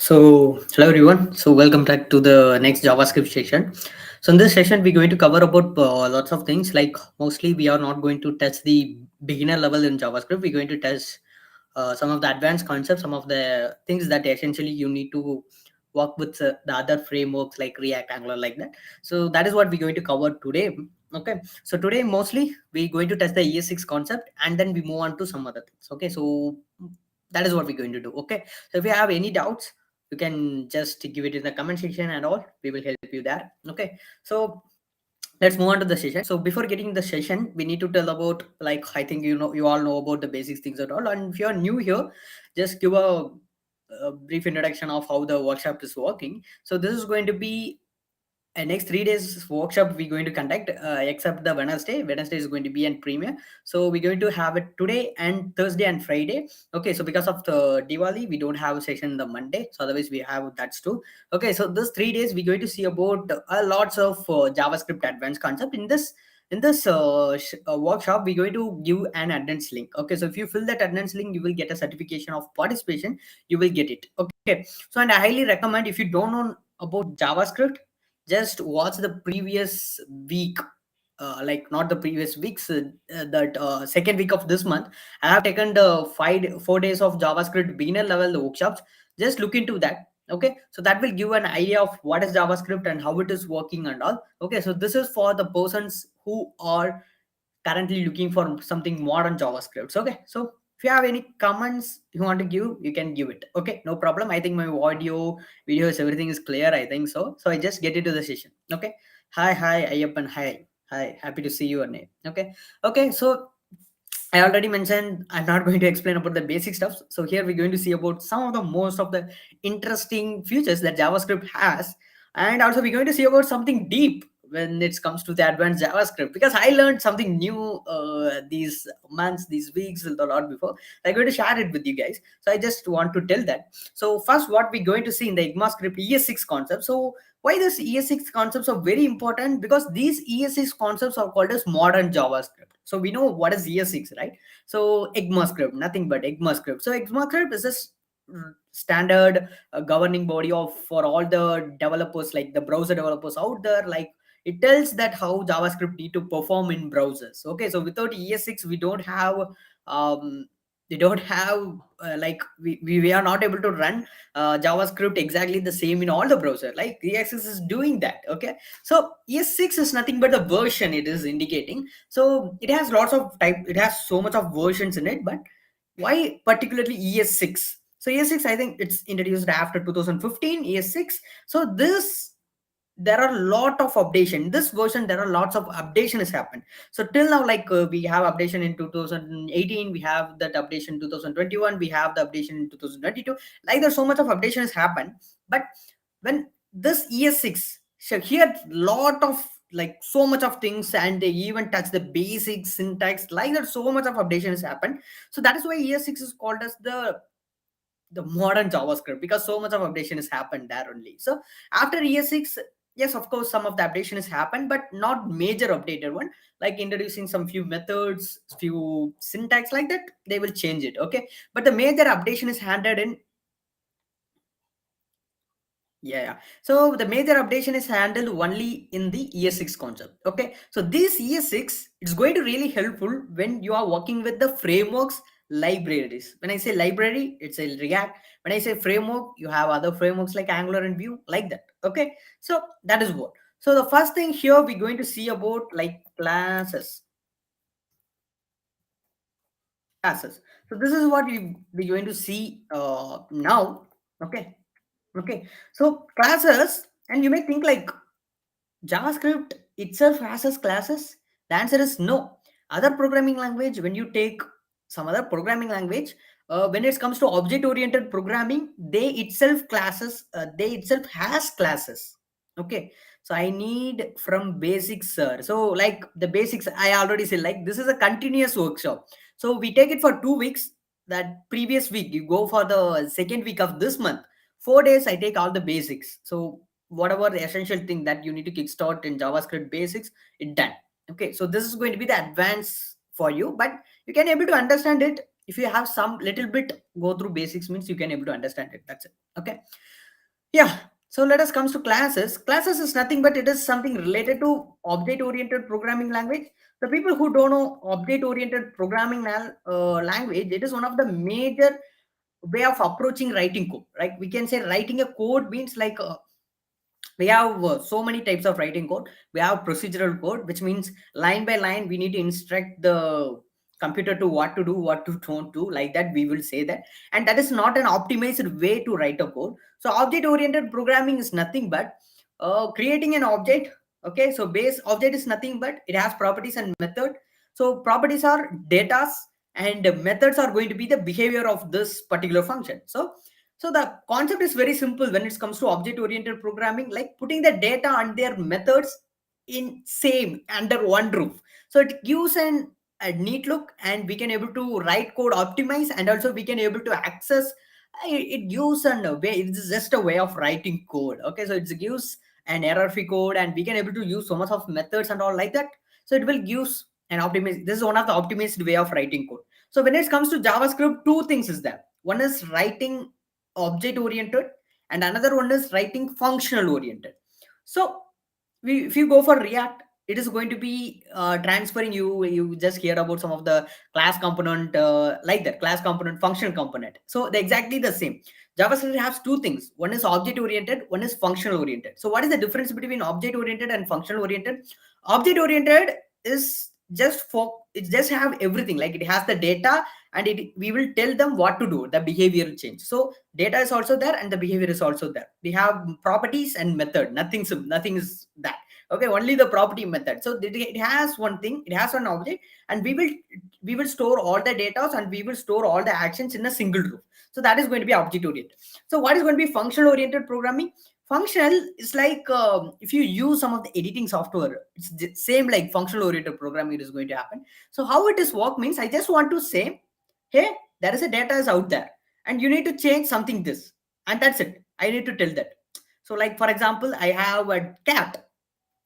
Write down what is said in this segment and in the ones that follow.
Hello everyone. Welcome back to the next JavaScript session. So in this session, we're going to cover about lots of things. Like mostly, we are not going to touch the beginner level in JavaScript. We're going to touch some of the advanced concepts, some of the things that essentially you need to work with the other frameworks like React, Angular, like that. So that is what we're going to cover today. Okay. So today mostly we're going to test the ES6 concept and then we move on to some other things. Okay. So that is what we're going to do. Okay. So if you have any doubts, you can just give it in the comment section and all. We will help you there. Okay. So let's move on to the session. So before getting the session, we need to tell about, like, I think you all know about the basics things at all. And if you're new here, just give a brief introduction of how the workshop is working. So this is going to be next 3 days workshop we're going to conduct, except the Wednesday is going to be in premiere. So we're going to have it today and Thursday and Friday. Okay, so because of the Diwali we don't have a session the Monday, so otherwise we have that too. Okay, so this 3 days we're going to see about lots of JavaScript advanced concept. In this workshop we're going to give an attendance link. Okay, so if you fill that attendance link, you will get a certification of participation. You will get it. Okay, so and I highly recommend, if you don't know about JavaScript, just watch the previous week, like not the previous weeks, that second week of this month. I have taken the 4 days of JavaScript beginner level workshops. Just look into that. Okay, so that will give an idea of what is JavaScript and how it is working and all. Okay, so this is for the persons who are currently looking for something modern JavaScript. Okay, so if you have any comments you want to give, you can give it. Okay, no problem. I think my audio, videos, everything is clear. I think so. So I just get into the session. Okay. Hi, Ayyappan. Hi. Happy to see your name. Okay. Okay. So I already mentioned I'm not going to explain about the basic stuff. So here we're going to see about some of the most of the interesting features that JavaScript has, and also we're going to see about something deep when it comes to the advanced JavaScript, because I learned something new these months, these weeks, a lot before. I'm going to share it with you guys. So I just want to tell that. So first, what we're going to see in the ECMAScript ES6 concept. So why this ES6 concepts are very important? Because these ES6 concepts are called as modern JavaScript. So we know what is ES6, right? So ECMAScript, nothing but ECMAScript. So ECMAScript is a standard governing body of for all the developers, like the browser developers out there. Like, it tells that how JavaScript need to perform in browsers. Okay, so without ES6 um we don't have we are not able to run JavaScript exactly the same in all the browser. Like ES6 is doing that. Okay, so ES6 is nothing but the version it is indicating. So it has lots of type, it has so much of versions in it, but why particularly ES6? So ES6, I think it's introduced after 2015, ES6. So this, there are a lot of updation. This version, there are lots of updation has happened. So till now, like we have updation in 2018, we have that updation in 2021, we have the updation in 2022. Like there's so much of updation has happened. But when this ES6, so here lot of, like, so much of things, and they even touch the basic syntax. Like that, so much of updation has happened. So that is why ES6 is called as the modern JavaScript, because so much of updation has happened there only. So after ES6, yes, of course, some of the updation has happened, but not major updated one. Like introducing some few methods, few syntax, like that, they will change it. Okay, but the major updation is handled in, yeah. So the major updation is handled only in the ES6 concept. Okay, so this ES6, it's going to really helpful when you are working with the frameworks, libraries. When I say library, it's a React. When I say framework, you have other frameworks like Angular and Vue, like that. Okay, so that is what. So the first thing here we're going to see about, like, classes. So this is what we're going to see now. Okay. Okay, so classes, and you may think like JavaScript itself has its classes. The answer is no. Other programming language, when you take some other programming language, when it comes to object-oriented programming, they itself has classes. Okay, so I need from basics, sir. So like the basics, I already said, like this is a continuous workshop. So we take it for 2 weeks. That previous week, you go for the second week of this month. 4 days, I take all the basics. So whatever the essential thing that you need to kickstart in JavaScript basics, it done. Okay, so this is going to be the advance for you, but you can able to understand it if you have some little bit go through basics means you can able to understand it. That's it. Okay. Yeah. So let us comes to classes. Classes is nothing but it is something related to object-oriented programming language. The people who don't know object-oriented programming language, it is one of the major way of approaching writing code. Like we can say writing a code means like we have so many types of writing code. We have procedural code, which means line by line we need to instruct the computer to what to do, what to don't do, like that we will say that. And that is not an optimized way to write a code. So object oriented programming is nothing but creating an object. Okay, so base object is nothing but it has properties and method. So properties are datas and methods are going to be the behavior of this particular function. So the concept is very simple when it comes to object-oriented programming, like putting the data and their methods in same under one roof. So it gives a neat look, and we can able to write code optimize, and also we can able to access. It gives a way. It's just a way of writing code. Okay, so it gives an error-free code, and we can able to use so much of methods and all like that. So it will gives an optimize. This is one of the optimized way of writing code. So when it comes to JavaScript, two things is there. One is writing object oriented and another one is writing functional oriented. So if you go for React, it is going to be transferring you just hear about some of the class component like that class component function component. So they're exactly the same. JavaScript has two things. One is object oriented, one is functional oriented. So what is the difference between object oriented and functional oriented? Object oriented is just for it just have everything, like it has the data and we will tell them what to do, the behavior change. So data is also there and the behavior is also there. We have properties and method, nothing is that. Okay, only the property method. So it has one thing, it has one object, and we will store all the data and we will store all the actions in a single row. So that is going to be object oriented. So what is going to be functional oriented programming? Functional is like if you use some of the editing software, it's the same like functional oriented programming is going to happen. So how it is work means I just want to say, hey, there is a data is out there and you need to change something this, and that's it. I need to tell that. So like for example, I have a cat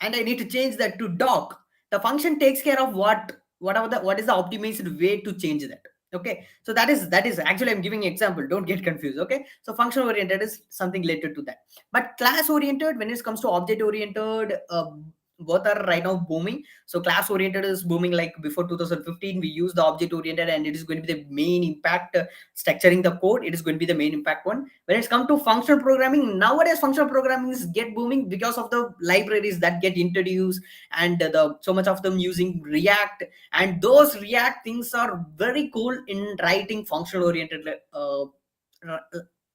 and I need to change that to dog. The function takes care of what is the optimized way to change that. Okay, so that is actually I'm giving an example, don't get confused. Okay, so functional oriented is something related to that, but class oriented, when it comes to object oriented, both are right now booming. So class oriented is booming. Like before 2015 we use the object oriented and it is going to be the main impact structuring the code. It is going to be the main impact one. When it's come to functional programming, nowadays functional programming is get booming because of the libraries that get introduced and the so much of them using React, and those React things are very cool in writing functional oriented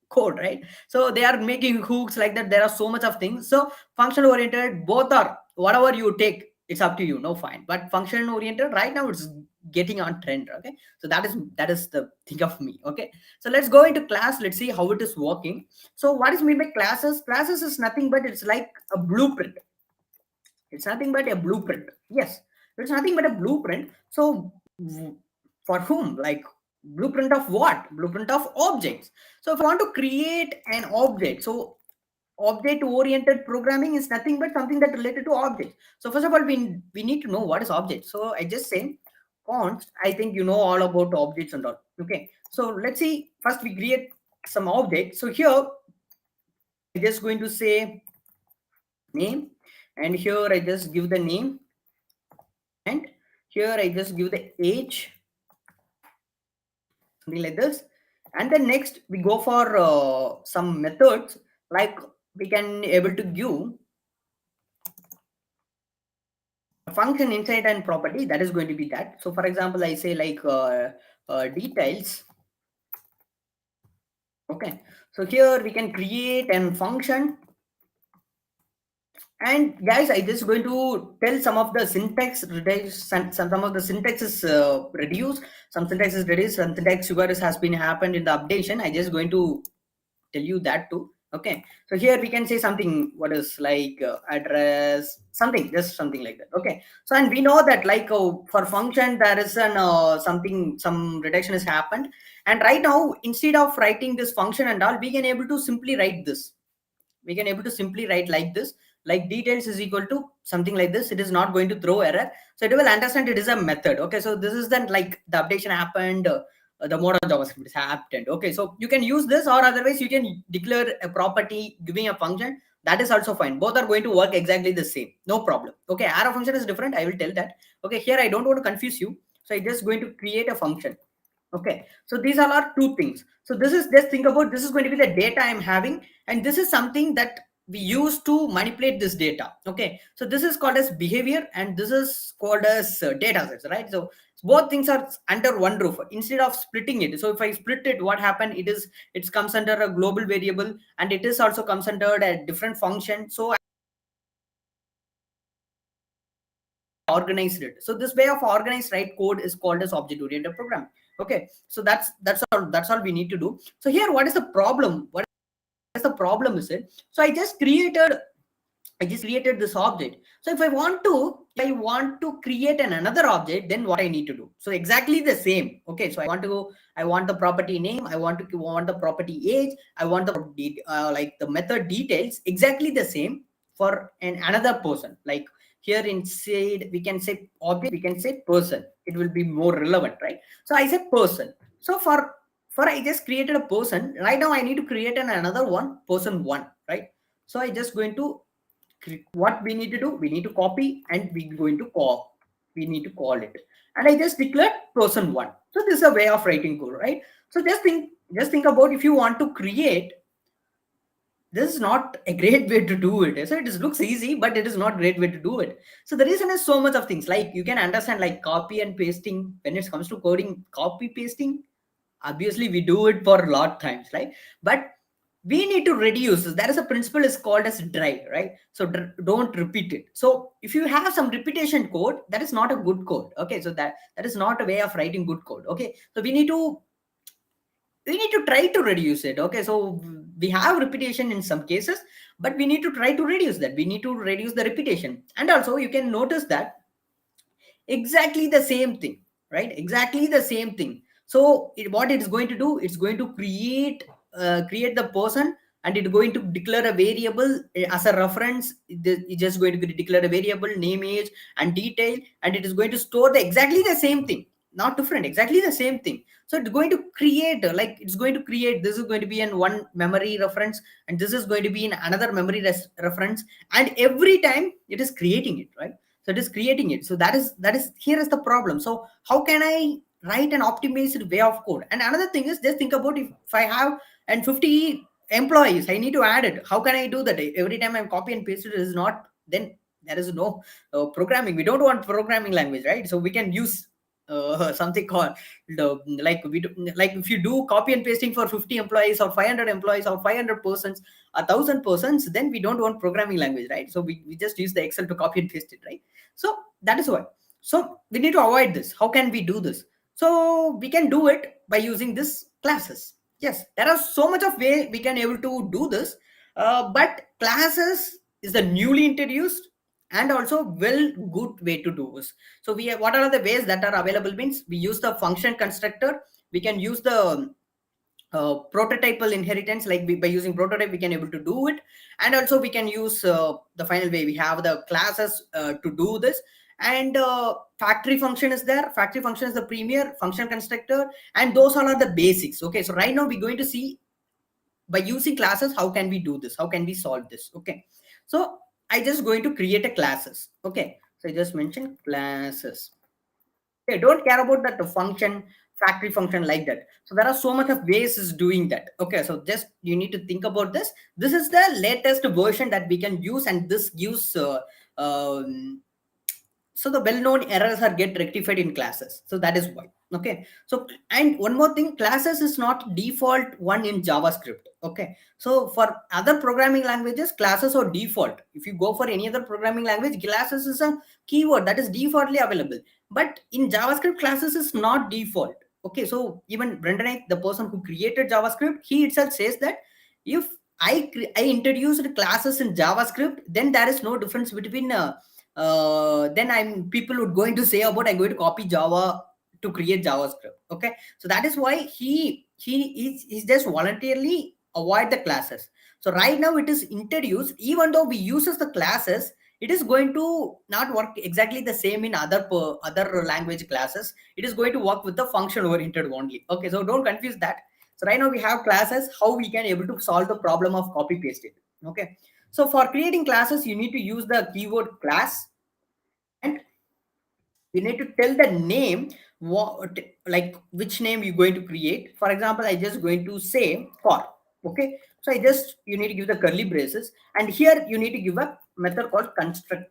code, right? So they are making hooks like that. There are so much of things. So functional oriented, both are whatever you take, it's up to you, no fine. But function oriented right now it's getting on trend. Okay, so that is the thing of me. Okay, so let's go into class. Let's see how it is working. So what is mean by classes? Classes is nothing but it's like a blueprint. It's nothing but a blueprint. Yes, it's nothing but a blueprint. So for whom? Like blueprint of what? Blueprint of objects. So if I want to create an object, so object oriented programming is nothing but something that related to objects. So first of all, we need to know what is object. So I just say const. I think you know all about objects and all. Okay, so let's see. First we create some object. So here I'm just going to say name, and here I just give the name, and here I just give the age, something like this. And then next we go for some methods, like we can able to give a function inside and property that is going to be that. So for example, I say like details. Okay, so here we can create a function. And guys, I just going to tell some of the syntax reduce, some of the syntax is reduced, some syntax is reduced, some syntax sugar has been happened in the updation. I just going to tell you that too. Okay, so here we can say something what is like address, something, just something like that. Okay, so and we know that like for function there is an something, some reduction has happened, and right now instead of writing this function and all, we can able to simply write this. We can able to simply write like this, like details is equal to something like this. It is not going to throw error, so it will understand it is a method. Okay, so this is then like the updation happened, the mode of JavaScript is append. Okay, so you can use this, or otherwise you can declare a property giving a function. That is also fine. Both are going to work exactly the same. No problem. Okay, arrow function is different. I will tell that. Okay, here I don't want to confuse you. So I'm just going to create a function. Okay, so these all are two things. So this is, just think about, this is going to be the data I'm having, and this is something that we use to manipulate this data. Okay, so this is called as behavior, and this is called as data sets, right? So both things are under one roof instead of splitting it. So if I split it, what happened, it comes under a global variable, and it is also comes under a different function. So organized it. So this way of organized, right, code is called as object oriented programming. Okay, so that's all we need to do. So here, what is the problem? What is the problem is it? So I just created this object. So if I want to create another object, then what I need to do? So exactly the same. Okay, so I want the property name, I want the property age, I want the like the method details, exactly the same for another person. Like here inside we can say object, we can say person. It will be more relevant, right? So I said person. So for I just created a person. Right now I need to create another one, person one, right? So I just going to, what we need to do, we need to copy, and we need to call it, and I just declared person one. So this is a way of writing code, right? So just think about, if you want to create, this is not a great way to do it. So it looks easy, but it is not a great way to do it. So the reason is so much of things, like you can understand, like copy and pasting. When it comes to coding, copy pasting, obviously we do it for a lot of times, right? But we need to reduce this. There is a principle is called as dry, right? So don't repeat it. So if you have some repetition code, that is not a good code. Okay, so that is not a way of writing good code. Okay, so we need to try to reduce it. Okay, so we have repetition in some cases, but we need to try to reduce that. We need to reduce the repetition. And also you can notice that exactly the same thing, right? Exactly the same thing. So what it is going to do, it's going to create the person, and it's going to declare a variable as a reference. It's just going to declare a variable name, age, and detail, and it is going to store the exactly the same thing, not different, exactly the same thing. So it's going to create, like it's going to create, this is going to be in one memory reference, and this is going to be in another memory reference, and every time it is creating it, right? So it is creating it. So that is here is the problem. So how can I write an optimized way of code? And another thing is, just think about, if I have 50 employees, I need to add it. How can I do that? Every time I'm copy and paste it is not, then there is no programming. We don't want programming language, right? So we can use something called like if you do copy and pasting for 50 employees or 500 employees or 500 persons, 1,000 persons, then we don't want programming language, right? So we just use the Excel to copy and paste it, right? So that is why. So we need to avoid this. How can we do this? So we can do it by using this classes. Yes, there are so much of way we can able to do this, but classes is the newly introduced and also good way to do this. So what are the ways that are available? Means we use the function constructor. We can use the prototypal inheritance, like by using prototype we can able to do it. And also we can use the final way, we have the classes to do this. And factory function is there. Factory function is the premier function constructor, and those all are the basics. Okay, so right now we're going to see, by using classes, how can we do this, how can we solve this. Okay, so I just going to create a classes. Okay, so I just mentioned classes. Okay, don't care about that function, factory function, like that. So there are so much of ways is doing that. Okay, so just you need to think about this. This is the latest version that we can use, and this gives so the well-known errors are get rectified in classes. So that is why. Okay, so and one more thing, classes is not default one in JavaScript. Okay, so for other programming languages, classes are default. If you go for any other programming language, classes is a keyword that is defaultly available, but in JavaScript, classes is not default. Okay, so even Brendan, the person who created JavaScript, he itself says that if I introduced classes in JavaScript, then there is no difference between then people would going to say about I'm going to copy Java to create JavaScript. Okay, so that is why he's just voluntarily avoid the classes. So right now it is introduced, even though we uses the classes, it is going to not work exactly the same in other language classes. It is going to work with the function oriented only. Okay, so don't confuse that. So right now we have classes, how we can able to solve the problem of copy pasted. Okay, so for creating classes, you need to use the keyword class, and you need to tell the name, what, like which name you're going to create. For example, I just going to say car. Okay, so you need to give the curly braces, and here you need to give a method called constructor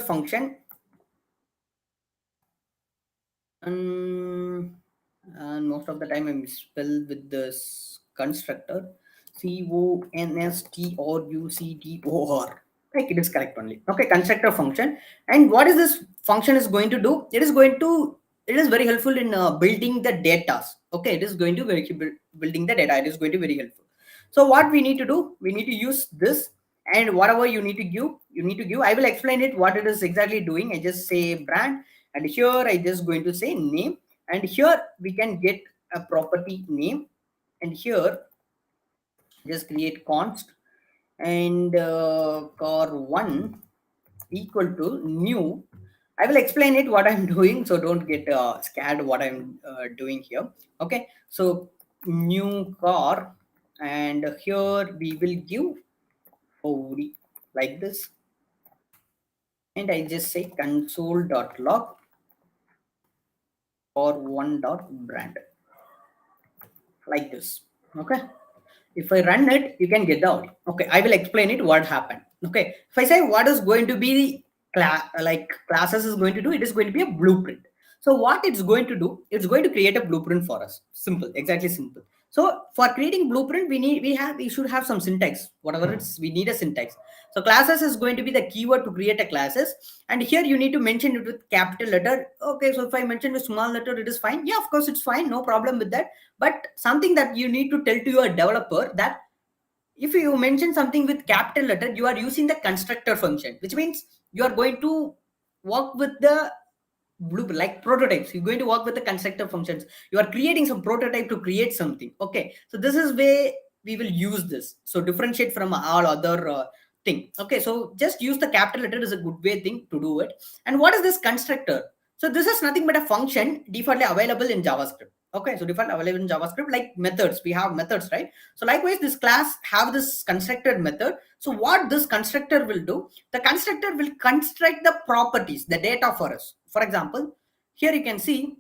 function. And most of the time I misspell with this constructor, CONSTRUCTOR. Like it is correct only. Okay, constructor function. And what is this function is going to do? It is very helpful in building the data. Okay, it is going to building the data. It is going to very helpful. So what we need to do? We need to use this, and whatever you need to give, I will explain it what it is exactly doing. I just say brand, and here I just going to say name, and here we can get a property name, and here just create const, and car1 equal to new. I will explain it what I'm doing, so don't get scared what I'm doing here. Okay, so new car, and here we will give 40 like this, and I just say console.log or one.brand like this. Okay, if I run it, you can get the audio. Okay, I will explain it what happened. Okay, if I say what is going to be classes is going to do, it is going to be a blueprint. So what it's going to do, it's going to create a blueprint for us. Simple, exactly simple. So for creating blueprint, we should have some syntax. Whatever it's, we need a syntax. So classes is going to be the keyword to create a classes, and here you need to mention it with capital letter. Okay, so if I mention with small letter, it is fine. Yeah, of course it's fine, no problem with that. But something that you need to tell to your developer, that if you mention something with capital letter, you are using the constructor function, which means you are going to work with the like prototypes. You're going to work with the constructor functions. You are creating some prototype to create something. Okay, so this is where we will use this. So differentiate from all other thing. Okay, so just use the capital letter is a good way thing to do it. And what is this constructor? So this is nothing but a function defaultly available in JavaScript. Okay, so default available in JavaScript, like methods. We have methods, right? So likewise, this class have this constructor method. So what this constructor will do, the constructor will construct the properties, the data for us. For example, here you can see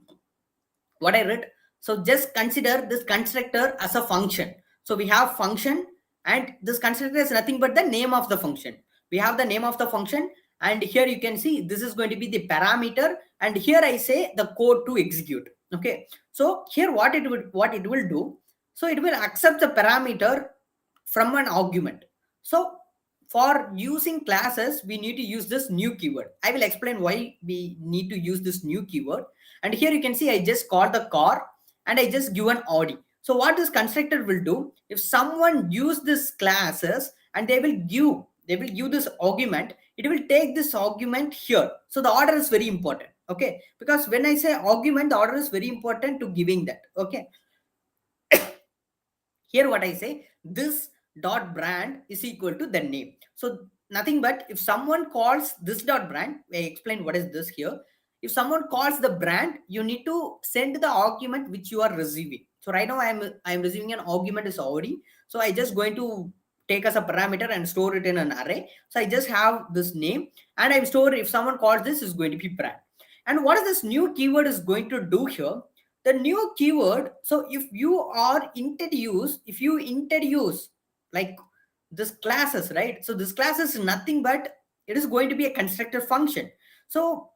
what I read. So just consider this constructor as a function. So we have function, and this constructor is nothing but the name of the function. We have the name of the function, and here you can see this is going to be the parameter, and here I say the code to execute. Okay, so here what it will do, so it will accept the parameter from an argument. So for using classes, we need to use this new keyword. I will explain why we need to use this new keyword. And here you can see I just called the car, and I just give an Audi. So what this constructor will do, if someone use this classes and they will give this argument, it will take this argument here. So the order is very important. Okay, because when I say argument, the order is very important to giving that. Okay, here what I say, this dot brand is equal to the name. So nothing but if someone calls this dot brand, I explain what is this here. If someone calls the brand, you need to send the argument which you are receiving. So right now I am receiving an argument is already. So I just going to take as a parameter and store it in an array. So I just have this name, and I store, if someone calls this, is going to be brand. And what is this new keyword is going to do here? The new keyword, so if you introduce like this classes, right? So this class is nothing but it is going to be a constructor function. So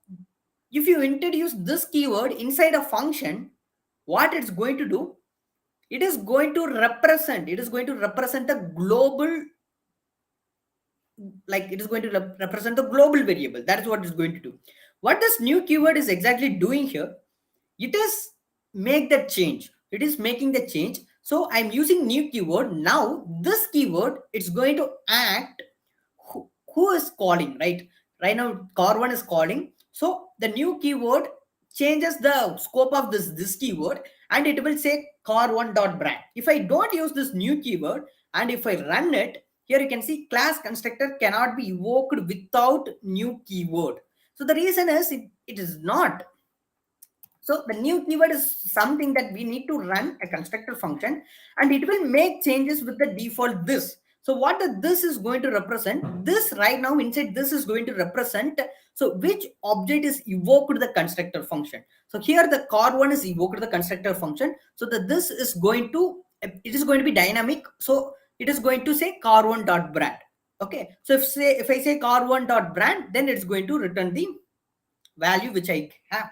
if you introduce this keyword inside a function, what it's going to do, it is going to represent the global, like it is going to represent the global variable. That is what it's going to do. What this new keyword is exactly doing here, it is make that change. It is making the change. So I'm using new keyword. Now this keyword, it's going to act who is calling, right now car1 is calling. So the new keyword changes the scope of this keyword, and it will say car1.brand. If I don't use this new keyword and if I run it, here you can see class constructor cannot be evoked without new keyword. So the reason is it is not. So the new keyword is something that we need to run a constructor function and it will make changes with the default this. So what the this is going to represent, this right now inside this is going to represent, so which object is evoked the constructor function. So here the car1 is evoked the constructor function. So the this is going to, it is going to be dynamic. So it is going to say car1.brand. Okay. So if I say car1.brand, then it's going to return the value which I have.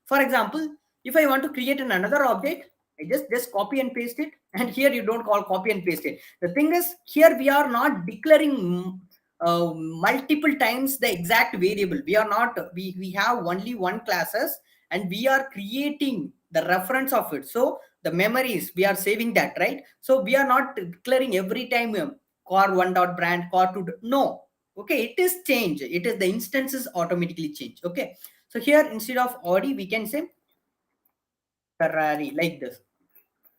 For example, if I want to create another object, I just copy and paste it. And here you don't call copy and paste it. The thing is, here we are not declaring multiple times the exact variable. We are not, we have only one classes and we are creating the reference of it. So the memories, we are saving that, right? So we are not declaring every time car1.brand, car2, no. Okay, it is change. It is the instances automatically change. Okay. So here instead of Audi, we can say Ferrari like this.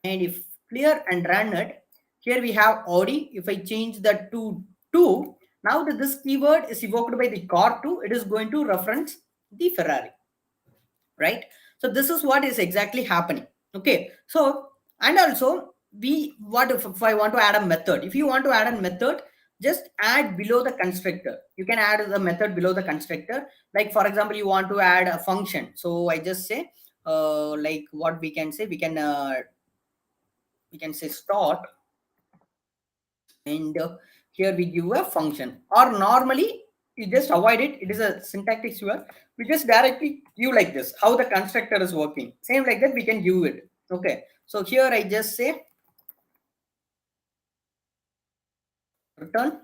And if clear and run it, here we have Audi. If I change that to 2, now that this keyword is evoked by the car2, it is going to reference the Ferrari, right? So this is what is exactly happening. Okay. So, and also what if I want to add a method? If you want to add a method, just add below the constructor. You can add the method below the constructor. Like for example, you want to add a function. So I just say like what we can say, we can say start, and here we give a function, or normally you just avoid it. It is a syntactic error. We just directly give like this, how the constructor is working. Same like that we can give it. Okay. So here I just say return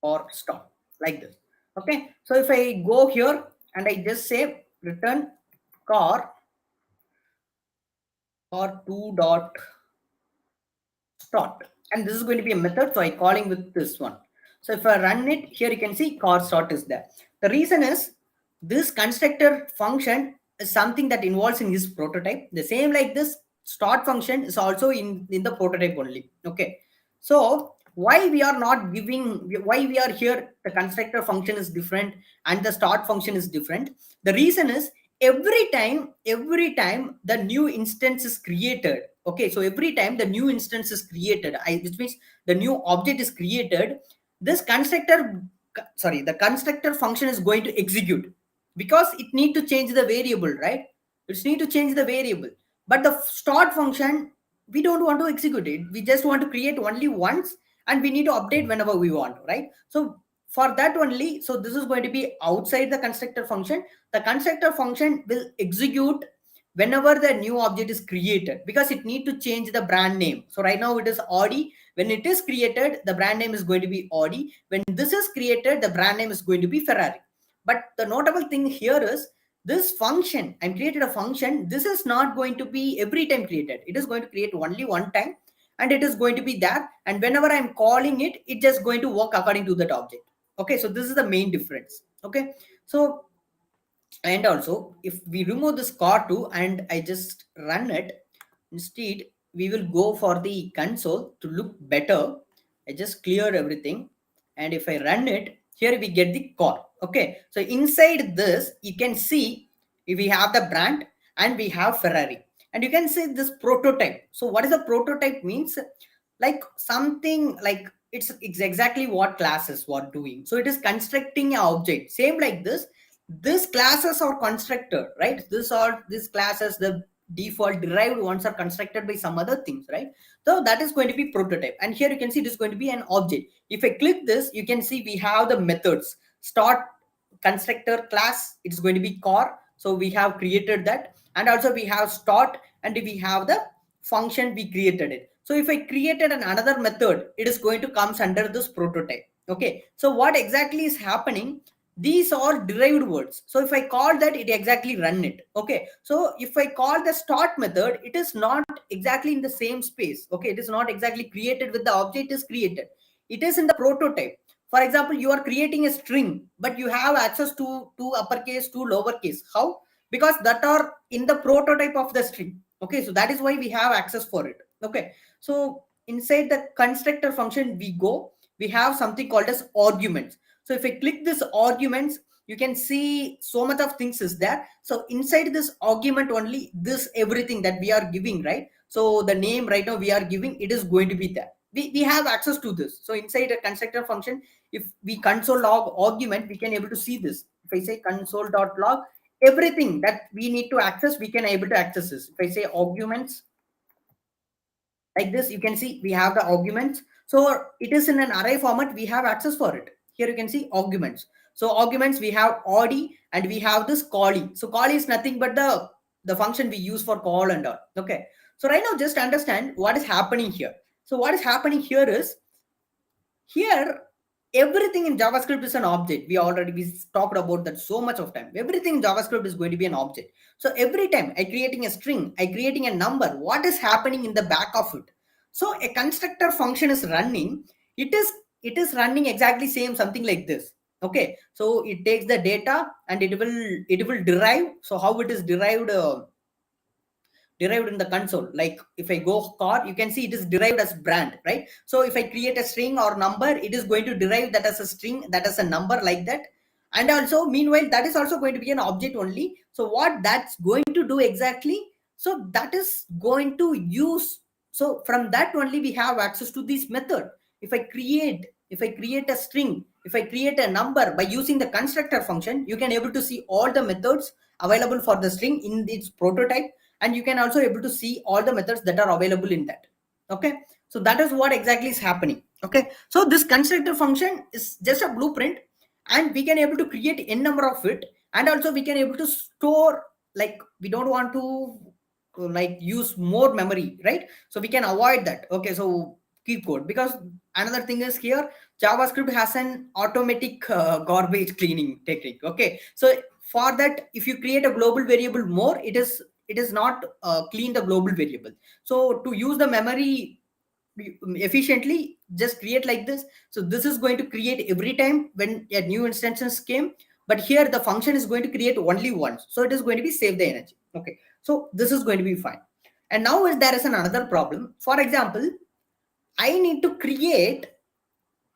or stop like this. Okay. So if I go here and I just say return car or 2 dot start, and this is going to be a method, so I calling with this one. So if I run it, here you can see car start is there. The reason is this constructor function is something that involves in this prototype. The same like this start function is also in the prototype only. Okay. So why we are not giving, why we are here, the constructor function is different and the start function is different. The reason is every time the new instance is created. Okay. So every time the new instance is created, which means the new object is created, this the constructor function is going to execute, because it need to change the variable, right? It's need to change the variable. But the start function, we don't want to execute it. We just want to create only once and we need to update whenever we want, right? So for that only, so this is going to be outside the constructor function. The constructor function will execute whenever the new object is created, because it need to change the brand name. So right now it is Audi. When it is created, the brand name is going to be Audi. When this is created, the brand name is going to be Ferrari. But the notable thing here is this function, I'm created a function. This is not going to be every time created. It is going to create only one time and it is going to be there. And whenever I'm calling it, it's just going to work according to that object. Okay. So this is the main difference. Okay. So, and also if we remove this car2 and I just run it, instead we will go for the console to look better. I just clear everything, and if I run it, here we get the car. Okay. So inside this, you can see if we have the brand and we have Ferrari, and you can see this prototype. So what is a prototype means? Like something like it's exactly what class is what doing. So it is constructing an object. Same like this classes are constructed, right? These classes, the default derived ones are constructed by some other things, right? So that is going to be prototype. And here you can see it is going to be an object. If I click this, you can see we have the methods. Start constructor class, it's going to be car. So we have created that. And also we have start, and we have the function, we created it. So if I created another method, it is going to comes under this prototype. Okay. So what exactly is happening? These are derived words. So if I call that, it exactly run it. Okay. So if I call the start method, it is not exactly in the same space. Okay. It is not exactly created with the object is created. It is in the prototype. For example, you are creating a string, but you have access to uppercase, to lowercase. How? because that are in the prototype of the string. Okay, so that is why we have access for it. Okay, so inside the constructor function we have something called as arguments. So if I click this arguments, you can see so much of things is there. So inside this argument only, this everything that we are giving, right? So the name right now we are giving, it is going to be there. We have access to this. So inside a constructor function, if we console log argument, we can able to see this. If I say console.log, everything that we need to access, we can able to access this. If I say arguments like this, you can see we have the arguments. So it is in an array format, we have access for it. Here you can see arguments. So arguments, we have audi and we have this 𝐏𝐚𝐫𝐭𝐢𝐜𝐚. So 𝐏𝐿𝐷 is nothing but the function we use for call and all. Okay, so right now just understand what is happening here. So what is happening here is, here everything in JavaScript is an object. We talked about that so much of time. Everything in JavaScript is going to be an object. So every time I creating a string, I creating a number, what is happening in the back of it? So a constructor function is running. It is running exactly same something like this. Okay, so it takes the data and it will derive. So how it is derived in the console, like if I go car, you can see it is derived as brand, right? So if I create a string or number, it is going to derive that as a string, that as a number, like that. And also meanwhile, that is also going to be an object only. So what that's going to do exactly, so that is going to use, so from that only we have access to this method. If I create a string, if I create a number by using the constructor function, you can able to see all the methods available for the string in its prototype, and you can also able to see all the methods that are available in that. Okay, so that is what exactly is happening. Okay, so this constructor function is just a blueprint, and we can able to create n number of it, and also we can able to store, like we don't want to like use more memory, right? So we can avoid that. Okay, so keep code, because another thing is here JavaScript has an automatic garbage cleaning technique. Okay, so for that, if you create a global variable more, it is not clean the global variable. So to use the memory efficiently, just create like this. So this is going to create every time when a new instances came, but here the function is going to create only once, so it is going to be save the energy. Okay, so this is going to be fine. And now there is another problem. For example, I need to create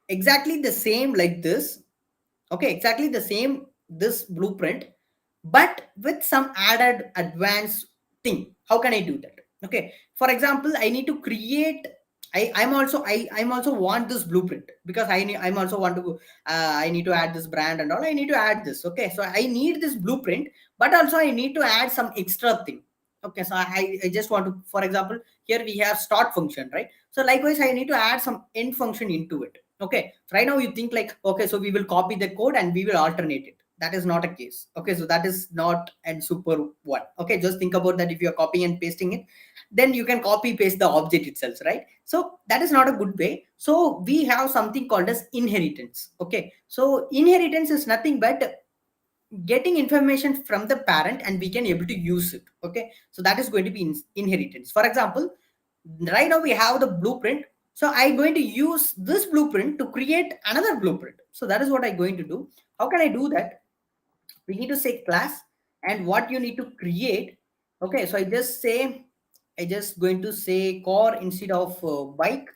exactly the same like this. Okay, exactly the same this blueprint, but with some added advanced thing. How can I do that? Okay, for example, I need to create, I'm also want this blueprint, because I'm also want to I need to add this brand and all. I need to add this. Okay, so I need this blueprint, but also I need to add some extra thing. Okay, so I just want to, for example, here we have start function, right? So likewise, I need to add some end function into it. Okay, so right now you think like, okay, so we will copy the code and we will alternate it. That is not a case. Okay, so that is not a super one. Okay, just think about that. If you're copying and pasting it, then you can copy paste the object itself, right? So that is not a good way. So we have something called as inheritance. Okay, so inheritance is nothing but getting information from the parent and we can able to use it. Okay, so that is going to be inheritance. For example, right now we have the blueprint, so I'm going to use this blueprint to create another blueprint. So that is what I'm going to do. How can I do that? We need to say class and what you need to create. Okay, so I just going to say car instead of bike,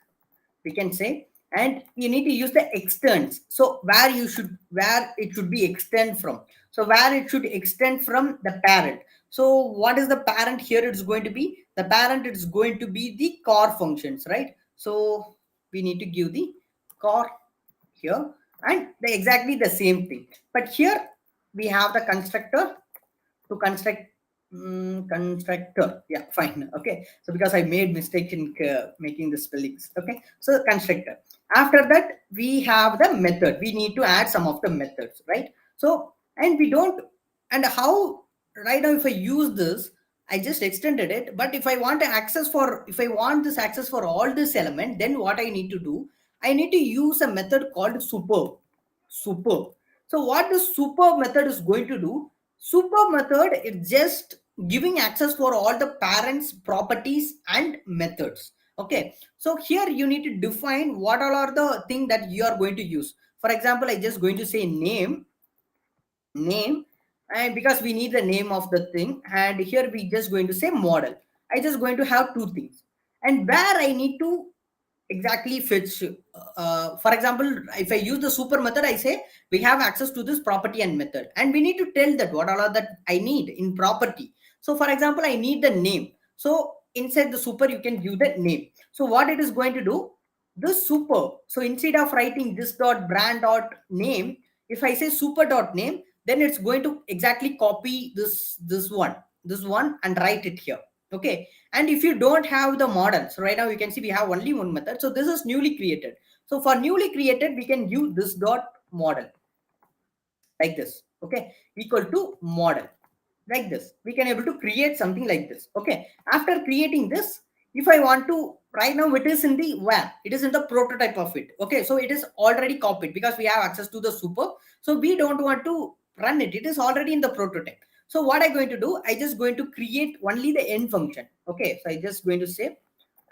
we can say. And you need to use the extends. So where it should be extend from. So where it should extend from the parent. So what is the parent here? It's going to be the parent. It's going to be the car functions, right? So we need to give the car here, and exactly the same thing. But here we have the constructor to construct constructor. Yeah, fine. Okay, so because I made mistake in making the spellings. Okay, so constructor. After that, we have the method. We need to add some of the methods, right? So, and we don't, and how right now if I use this, I just extended it. But if I want to access for, if I want this access for all this element, then what I need to do, I need to use a method called super. So what the super method is going to do, super method is just giving access for all the parents properties and methods. Okay, so here you need to define what all are the thing that you are going to use. For example, I just going to say name, and because we need the name of the thing, and here we just going to say model. I just going to have two things, and where I need to exactly fetch. For example, if I use the super method, I say we have access to this property and method, and we need to tell that what all are that I need in property. So for example, I need the name. So inside the super, you can give the name. So what it is going to do, this super. So instead of writing this dot brand dot name, if I say super dot name, then it's going to exactly copy this one and write it here. Okay. And if you don't have the model, so right now you can see we have only one method. So this is newly created. So for newly created, we can use this dot model like this. Okay. Equal to model like this. We can able to create something like this. Okay. After creating this, if I want to, right now it is in the where, it is in the prototype of it. Okay. So it is already copied because we have access to the super. So we don't want to run it. It is already in the prototype. So what I'm going to do, I just going to create only the end function. Okay. So I just going to say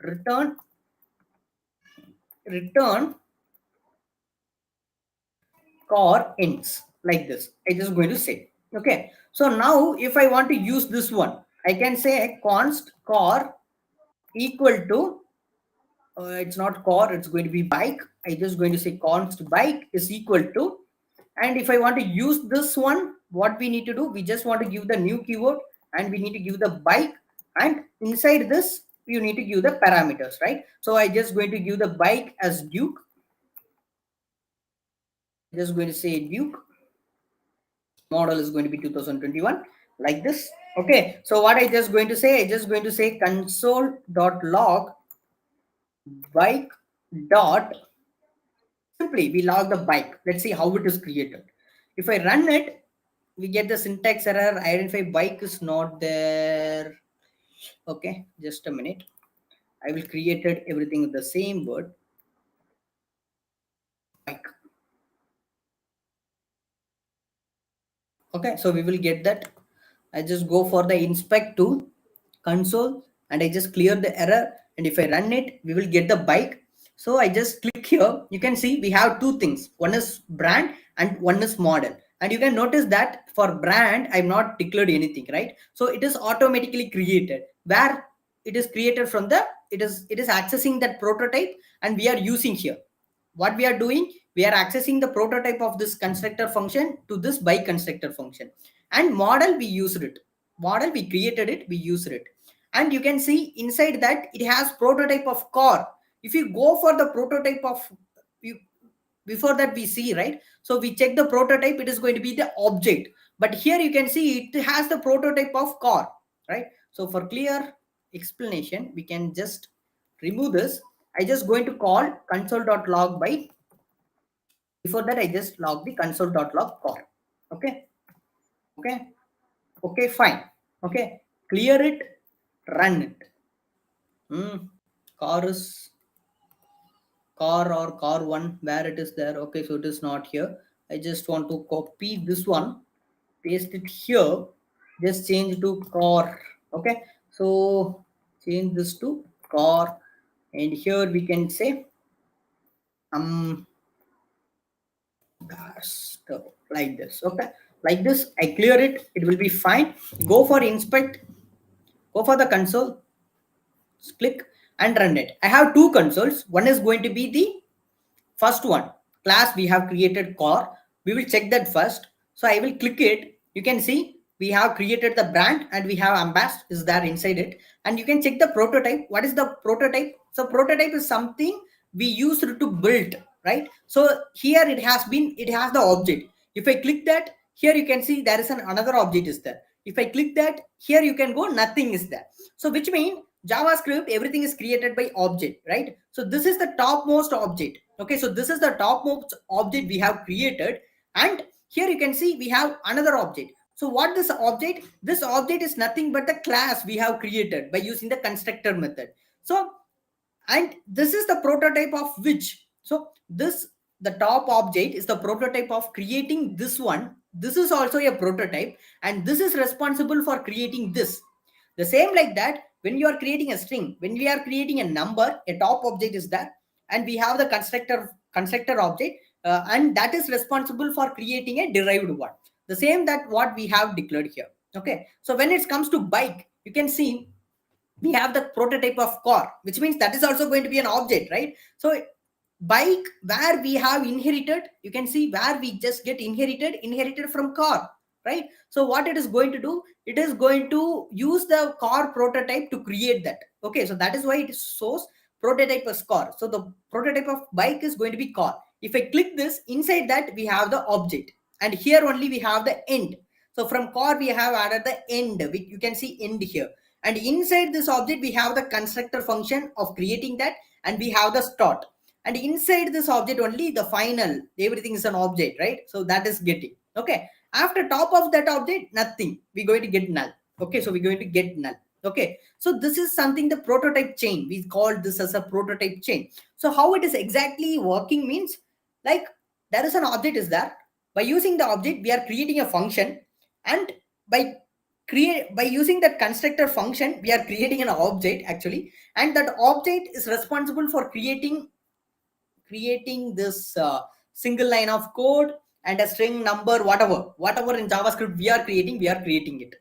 return car ends like this. I just going to say. Okay. So now if I want to use this one, I can say const car equal to it's not car, it's going to be bike. I just going to say const bike is equal to, and if I want to use this one, what we need to do, we just want to give the new keyword and we need to give the bike, and inside this you need to give the parameters, right? So I just going to give the bike as Duke. Just going to say Duke. Model is going to be 2021 like this. Okay. So what I just going to say, I just going to say console.log bike dot, simply we log the bike. Let's see how it is created. If I run it, we get the syntax error, identify bike is not there. Okay, just a minute. I will create it everything with the same word, bike. Okay, so we will get that. I just go for the inspect to console and I just clear the error, and if I run it, we will get the bike. So I just click here. You can see we have two things. One is brand and one is model. And you can notice that for brand, I'm not declared anything, right? So it is automatically created. Where it is created from the, it is accessing that prototype, and we are using here. What we are doing, we are accessing the prototype of this constructor function to this bike constructor function. And model, we used it. Model, we created it, we used it. And you can see inside that it has prototype of car. If you go for the prototype of, before that we see, right? So we check the prototype, it is going to be the object. But here you can see it has the prototype of car, right? So for clear explanation, we can just remove this. I just going to call console.log by, before that I just log the console.log car. Okay. Okay. Okay, fine. Okay. Clear it, run it. Car is car or car one, where it is there. Okay, so it is not here. I just want to copy this one, paste it here, just change to car. Okay, so change this to car, and here we can say like this. Okay, like this I clear it, it will be fine. Go for inspect, go for the console, click and run it. I have two consoles. One is going to be the first one, class we have created car. We will check that first. So I will click it. You can see we have created the brand and we have embossed is there inside it. And you can check the prototype. What is the prototype? So prototype is something we used to build, right? So here it has the object. If I click that, here you can see there is another object is there. If I click that, here you can go, nothing is there. So which means JavaScript, everything is created by object, right? So this is the topmost object. Okay, so this is the topmost object we have created, and here you can see we have another object. So what this object? This object is nothing but the class we have created by using the constructor method. So, and this is the prototype of which. So this, the top object is the prototype of creating this one. This is also a prototype, and this is responsible for creating this. The same like that, when you are creating a string, when we are creating a number, a top object is there, and we have the constructor object, and that is responsible for creating a derived one. the same that what we have declared here. Okay, so when it comes to bike, you can see we have the prototype of car, which means that is also going to be an object, right? So bike, where we have inherited, you can see where we just get inherited from car, right? So what it is going to do, it is going to use the car prototype to create that. Okay, so that is why it shows prototype as car. So the prototype of bike is going to be car. If I click this, inside that we have the object, and here only we have the end. So from car we have added the end, you can see end here, and inside this object we have the constructor function of creating that, and we have the start, and inside this object only the final, everything is an object, right? So that is getting. Okay, after top of that object, nothing, we're going to get null. Okay, so we're going to get null. Okay, so this is something, the prototype chain, we call this as a prototype chain. So how it is exactly working means, like there is an object is there, by using the object we are creating a function, and by using that constructor function we are creating an object actually, and that object is responsible for creating this single line of code and a string number, whatever in JavaScript we are creating it.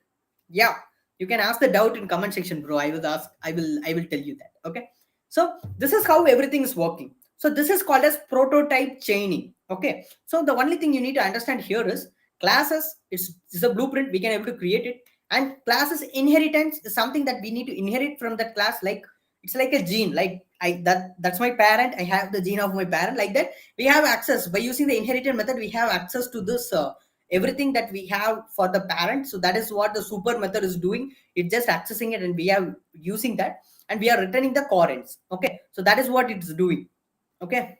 Yeah, you can ask the doubt in comment section, bro. I will tell you that. Okay, so this is how everything is working. So this is called as prototype chaining. Okay, so the only thing you need to understand here is classes is a blueprint, we can able to create it, and classes inheritance is something that we need to inherit from that class. Like it's like a gene, like that's my parent, I have the gene of my parent, like that we have access by using the inherited method, we have access to this everything that we have for the parent. So that is what the super method is doing, it's just accessing it, and we are using that, and we are returning the currents. Okay, so that is what it's doing. Okay,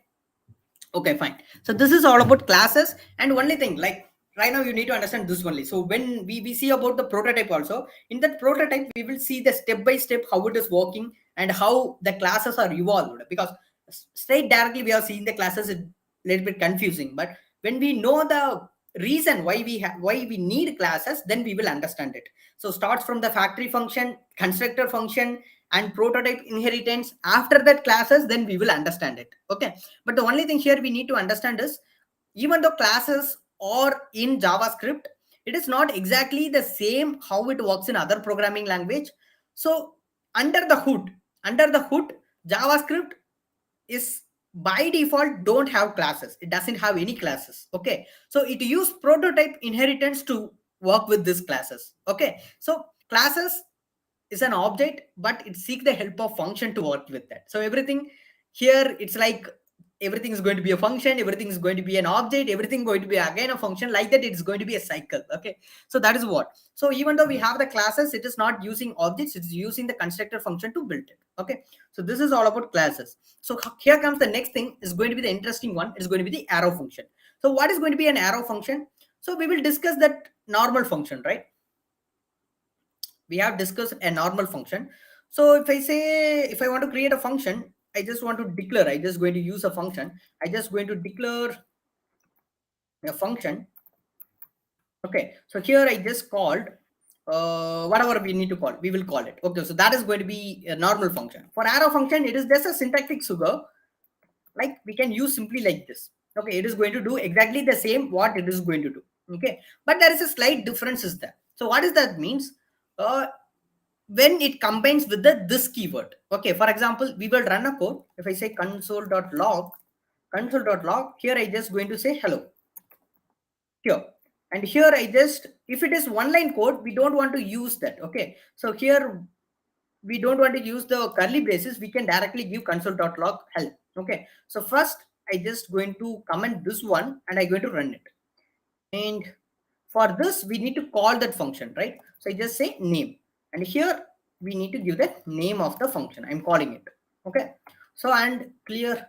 fine. So this is all about classes, and only thing, like right now you need to understand this only. So when we see about the prototype also, in that prototype we will see the step by step how it is working and how the classes are evolved, because straight directly we are seeing the classes is a little bit confusing, but when we know the reason why we need classes, then we will understand it. So starts from the factory function, constructor function, and prototype inheritance. After that classes, then we will understand it. Okay, but the only thing here we need to understand is, even though classes are in JavaScript, it is not exactly the same how it works in other programming language. So under the hood, JavaScript is by default don't have classes, it doesn't have any classes. Okay, so it use prototype inheritance to work with these classes. Okay, so classes is an object, but it seeks the help of function to work with that. So everything here, it's like everything is going to be a function, everything is going to be an object, everything going to be again a function, like that it's going to be a cycle. Okay, so that is what. So even though we have the classes, it is not using objects, it's using the constructor function to build it. Okay, so this is all about classes. So here comes the next thing, is going to be the interesting one, it's going to be the arrow function. So what is going to be an arrow function? So we will discuss that normal function, right? We have discussed a normal function. So if I want to create a function, I just want to declare, I just going to use a function, I just going to declare a function. Okay, so here I just called whatever we need to call, we will call it. Okay, so that is going to be a normal function. For arrow function, it is just a syntactic sugar, like we can use simply like this. Okay, it is going to do exactly the same what it is going to do. Okay, but there is a slight difference is there. So what is that means? When it combines with this keyword. Okay, for example, we will run a code. If I say console.log, here I just going to say hello here, and here I just, if it is one line code, we don't want to use that. Okay, so here we don't want to use the curly braces, we can directly give console.log help. Okay, so first I just going to comment this one, and I going to run it, and for this we need to call that function, right? So I just say name, and here we need to give the name of the function I'm calling it. Okay, so and clear,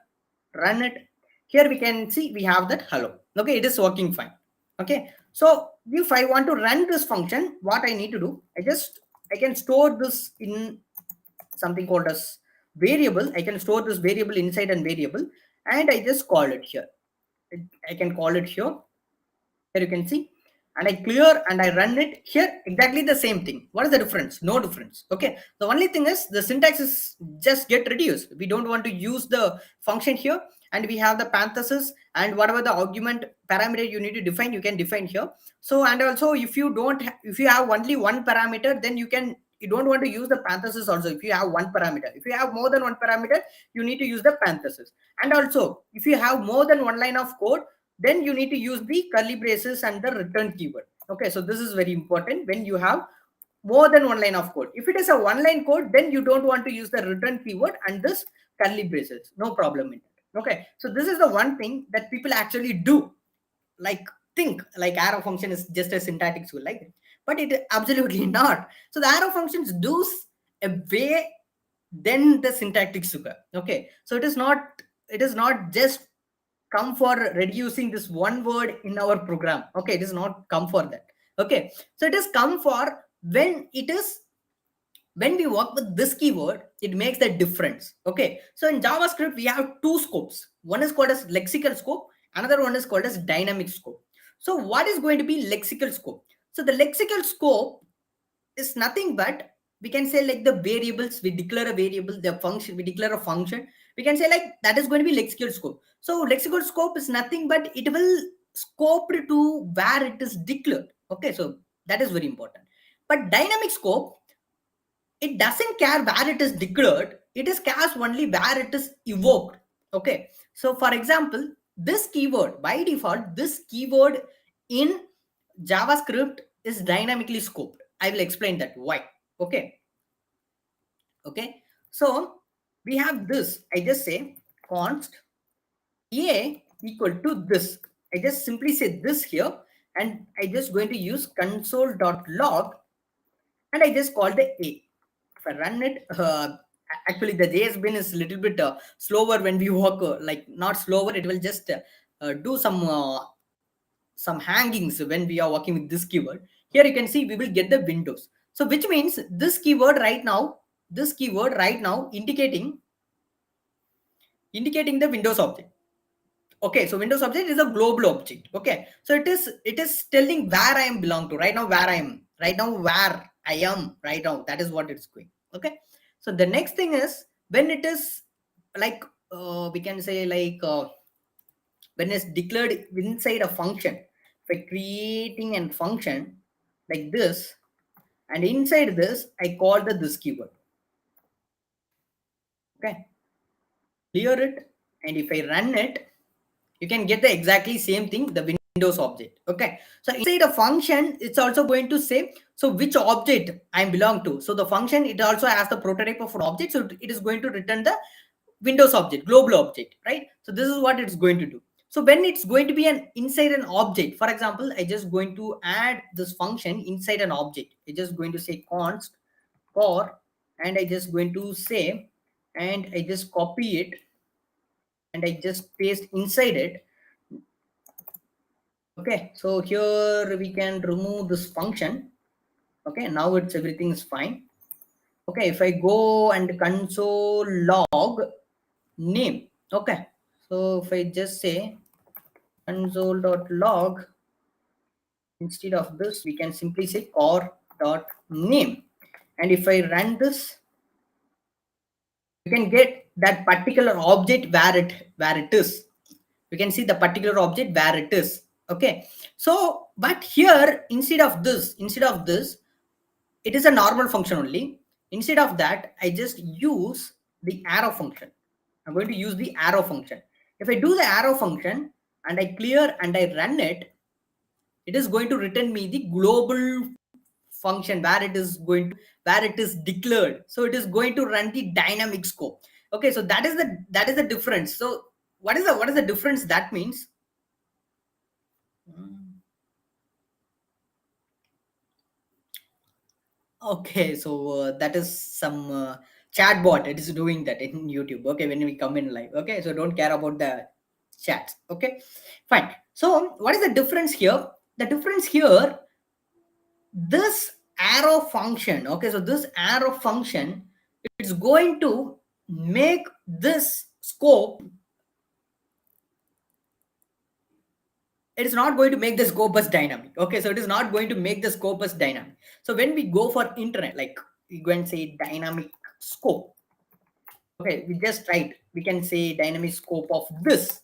run it. Here we can see we have that hello. Okay, it is working fine. Okay, so if I want to run this function, what I need to do, I can store this in something called as variable. I can store this variable inside a variable, and I just call it here. I can call it here. Here you can see, and I clear and I run it. Here exactly the same thing. What is the difference? No difference. Okay, the only thing is the syntax is just get reduced. We don't want to use the function here, and we have the parenthesis, and whatever the argument parameter you need to define, you can define here. So, and also if you don't if you have only one parameter, then you don't want to use the parenthesis also. If you have one parameter, if you have more than one parameter, you need to use the parenthesis. And also if you have more than one line of code, then you need to use the curly braces and the return keyword. Okay, so this is very important when you have more than one line of code. If it is a one line code, then you don't want to use the return keyword and this curly braces, no problem in it. Okay, so this is the one thing that people actually do, like think like arrow function is just a syntactic tool, like, but it absolutely not. So the arrow functions do a way than the syntactic sugar. Okay, so it is not just come for reducing this one word in our program. Okay, it is not come for that. Okay, so it is come for when we work with this keyword, it makes the difference. Okay, so in JavaScript we have two scopes. One is called as lexical scope, another one is called as dynamic scope. So what is going to be lexical scope? So the lexical scope is nothing but, we can say like the variables, we declare a variable, the function, we declare a function, we can say like that is going to be lexical scope. So lexical scope is nothing but it will scope to where it is declared. Okay, so that is very important. But dynamic scope, it doesn't care where it is declared, it is cares only where it is evoked. Okay, so for example, this keyword, by default this keyword in JavaScript is dynamically scoped. I will explain that why. Okay, so we have this, I just say const a equal to this, I just simply say this here, and I just going to use console.log, and I just call the a. If I run it, actually the JS bin is a little bit slower when we work, like not slower, it will just do some hangings when we are working with this keyword. Here you can see we will get the windows. So which means this keyword right now indicating the Windows object. Okay, so Windows object is a global object. Okay, so it is telling where I am belong to right now, where I am right now, that is what it's going. Okay, so the next thing is when it is like we can say like when it's declared inside a function, by creating a function like this, and inside this I call this keyword. Okay, clear it, and if I run it, you can get the exactly same thing, the Windows object. Okay, so inside a function it's also going to say so which object I belong to. So the function, it also has the prototype of an object, so it is going to return the Windows object, global object, right? So this is what it's going to do. So when it's going to be inside an object, for example, I just going to add this function inside an object. I just going to say const for, and I just going to say, and I just copy it, and I just paste inside it. Okay, so here we can remove this function. Okay, now it's everything is fine. Okay, if I go and console log name. Okay, so if I just say console.log, instead of this we can simply say core.name, and if I run this, you can get that particular object where it is. You can see the particular object where it is. Okay, so but here instead of this it is a normal function only. Instead of that, I just use the arrow function. I'm going to use the arrow function. If I do the arrow function and I clear and I run it, it is going to return me the global function where it is declared. So it is going to run the dynamic scope. Okay, so that is the difference. So what is the difference that means? Okay, so that is some chatbot. It is doing that in YouTube. Okay, when we come in live. Okay, so don't care about the chats. Okay, fine. So what is the difference here? The difference here, this arrow function. Okay, so this arrow function, it's going to make this scope. It is not going to make the scope as dynamic. Okay, so it is not going to make the scope as dynamic. So when we go for internet, like we go and say dynamic scope. Okay, we just write, we can say dynamic scope of this.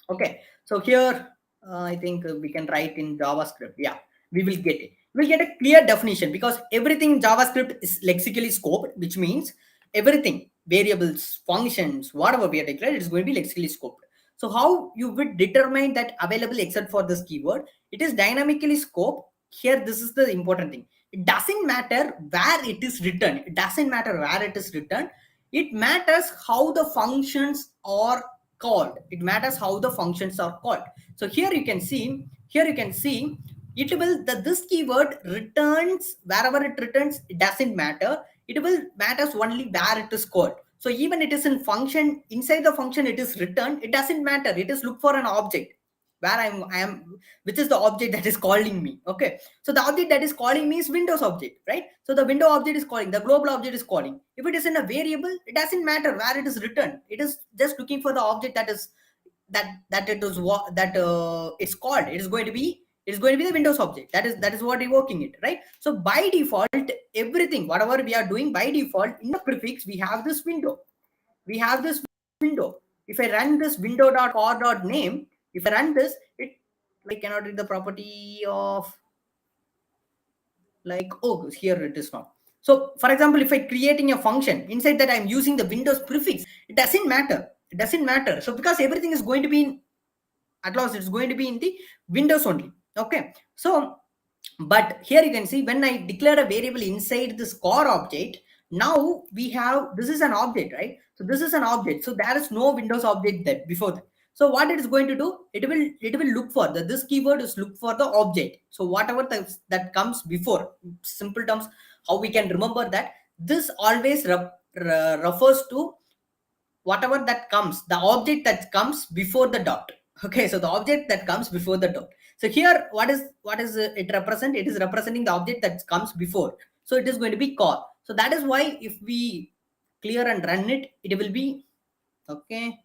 Okay, so here I think we can write in JavaScript. Yeah, we will get it. We'll get a clear definition because everything in JavaScript is lexically scoped, which means everything, variables, functions, whatever we are declared, it is going to be lexically scoped. So how you would determine that available except for this keyword? It is dynamically scoped. Here, this is the important thing. It doesn't matter where it is written. It doesn't matter where it is written. It matters how the functions are called. It matters how the functions are called. So here you can see, it will, this keyword returns wherever it returns, it doesn't matter. It will matters only where it is called. So even it is in function, inside the function it is returned, it doesn't matter. It is look for an object where I am, which is the object that is calling me. Okay, so the object that is calling me is Windows object, right? So the window object is calling, the global object is calling. If it is in a variable, it doesn't matter where it is written. It is just looking for the object that is that it is what that it's called. It is going to be the Windows object. That is what evoking it, right? So by default, everything whatever we are doing by default in the prefix, we have this window. We have this window. If I run this window.core.name, if I run this, it like cannot read the property of like, oh, here it is not. So for example, if I creating a function inside that I'm using the Windows prefix, it doesn't matter. It doesn't matter. So because everything is going to be in, at last it's going to be in the Windows only. Okay. So, but here you can see when I declare a variable inside this core object, now we have, this is an object, right? So this is an object. So there is no Windows object there before that. So what it is going to do, it will look for this keyword is look for the object. So whatever that comes before, simple terms, how we can remember that this always refers to whatever that comes, the object that comes before the dot. Okay, so the object that comes before the dot. So here, what is it represent? It is representing the object that comes before. So it is going to be core. So that is why if we clear and run it, it will be okay.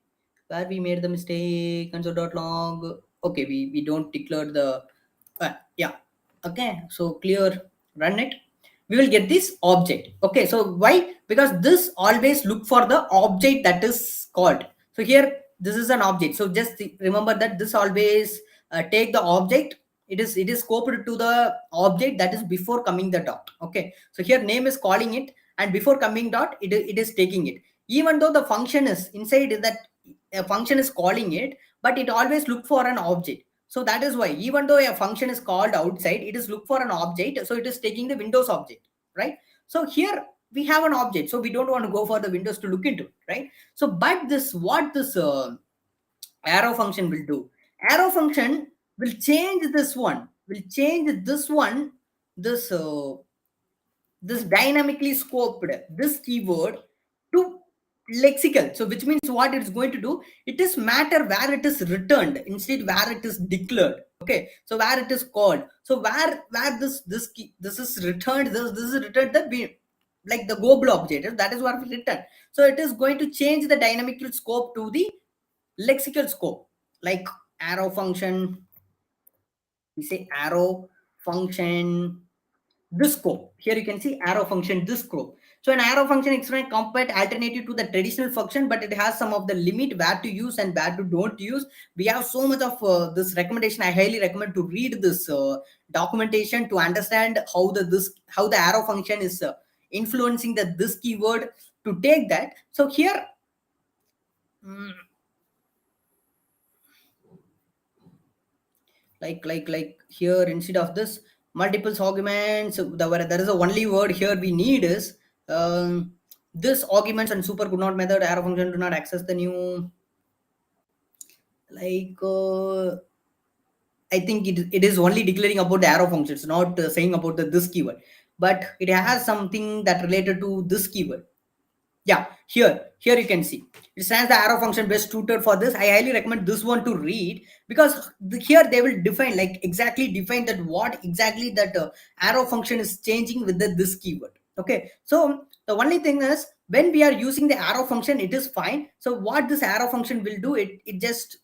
Where we made the mistake, console.log. Okay, we don't declare the yeah. Okay, so clear, run it. We will get this object. Okay, so why? Because this always look for the object that is called. So here this is an object. So just remember that this always take the object. It is scoped to the object that is before coming the dot. Okay, so here name is calling it, and before coming dot, it is taking it. Even though the function is inside that a function is calling it, but it always look for an object. So that is why even though a function is called outside, it is look for an object. So it is taking the Windows object, right? So here we have an object. So we don't want to go for the Windows to look into it, right? So but this what this arrow function will do. Arrow function will change this one. This this dynamically scoped this keyword to lexical. So which means what it's going to do, it is matter where it is returned instead where it is declared. Okay, so where it is called, so where this is returned, this is returned the like the global object, that is what we return. So it is going to change the dynamical scope to the lexical scope. Like arrow function, we say arrow function this scope. Here you can see arrow function this scope. So an arrow function is a compact alternative to the traditional function, but it has some of the limit where to use and where to don't use. We have so much of this recommendation. I highly recommend to read this documentation to understand how the arrow function is influencing this keyword to take that. So here like here instead of this multiple arguments, there is a only word here we need is this arguments and super could not method arrow function do not access the new like I think it is only declaring about the arrow functions, not saying about this keyword, but it has something that related to this keyword. Yeah, here you can see it stands the arrow function best suited for this. I highly recommend this one to read because here they will define like exactly define that what exactly that arrow function is changing with this keyword. Okay, so the only thing is when we are using the arrow function, it is fine. So what this arrow function will do, it just